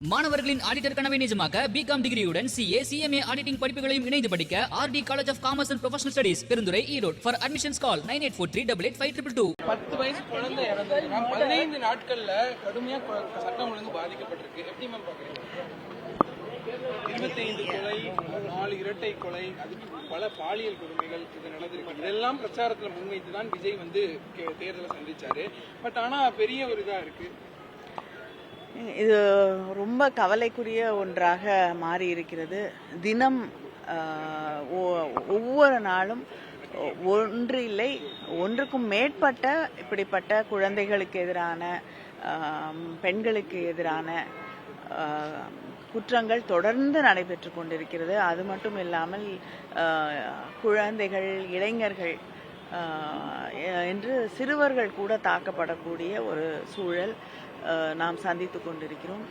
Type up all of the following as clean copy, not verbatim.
மாணவர்களின் ஆடிட்டர் கனவை நிஜமாக்க பிகாம் டிகிரியுடன் சிஏ சிஎம்ஏ ஆடிட்டிங் படிப்புகளையும் இணைந்து படிக்க RT college of commerce and professional studies Perundurai Erode. For admissions call 9843885222. 10 வயசு குழந்தை இறந்ததுன்னா 15 நாட்கள்ல கடுமையா சட்டம் ஒழுங்கு பாதிக்கப்பட்டிருக்கு. எப்படி மேம் பாக்குறீங்க? 25 கொலை, 4 இரட்டை கொலை, அதுக்கு பல பாலியல் கொடுமைகள் இது நடந்திருக்கு. இதெல்லாம் பிரச்சாரத்துல முன்வைத்து தான் விஜய் தேர்தலை சந்திச்சாரு. பட் ஆனா பெரிய ஒரு இதா இருக்கு. இது ரொம்ப கவலைக்குரிய ஒன்றாக மாறி இருக்கிறது. தினம் ஒவ்வொரு நாளும் ஒன்று இல்லை ஒன்றுக்கும் மேற்பட்ட இப்படிப்பட்ட குழந்தைகளுக்கு எதிரான பெண்களுக்கு எதிரான குற்றங்கள் தொடர்ந்து நடைபெற்று கொண்டிருக்கிறது. அது மட்டும் இல்லாமல் குழந்தைகள், இளைஞர்கள் என்று சிறுவர்கள் கூட தாக்கப்படக்கூடிய ஒரு சூழல் நாம் சந்தித்து கொண்டிருக்கிறோம்.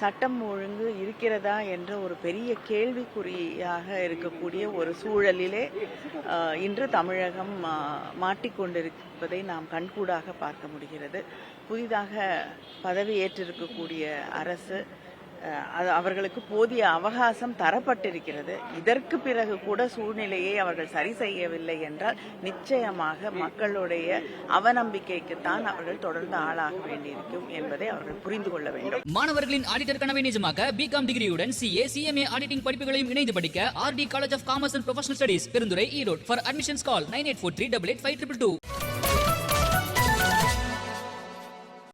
சட்டம் ஒழுங்கு இருக்கிறதா என்ற ஒரு பெரிய கேள்விக்குறியாக இருக்கக்கூடிய ஒரு சூழலிலே இன்று தமிழகம் மாட்டிக்கொண்டிருப்பதை நாம் கண்கூடாக பார்க்க முடிகிறது. புதிதாக பதவியேற்றிருக்கக்கூடிய அரசு அவர்களுக்கு போதிய அவகாசம் தரப்பட்டிருக்கிறது. இதற்கு பிறகு கூட சூழ்நிலையை அவர்கள் சரி செய்யவில்லை என்றால் நிச்சயமாக மக்களுடைய அவநம்பிக்கைக்குத்தான் அவர்கள் தொடர்ந்து ஆளாக வேண்டியிருக்கும் என்பதை அவர்கள் புரிந்து கொள்ள வேண்டும். மாணவர்களின் ஆடிட்டர் கனவை நிஜமாக்க பிகாம் டிகிரியுடன் சிஏ சிஎம்ஏ ஆடிட்டிங் படிப்புகளையும் இணைந்து படிக்க RT college of commerce and professional studies Perundurai Erode. For admissions call 9843885222.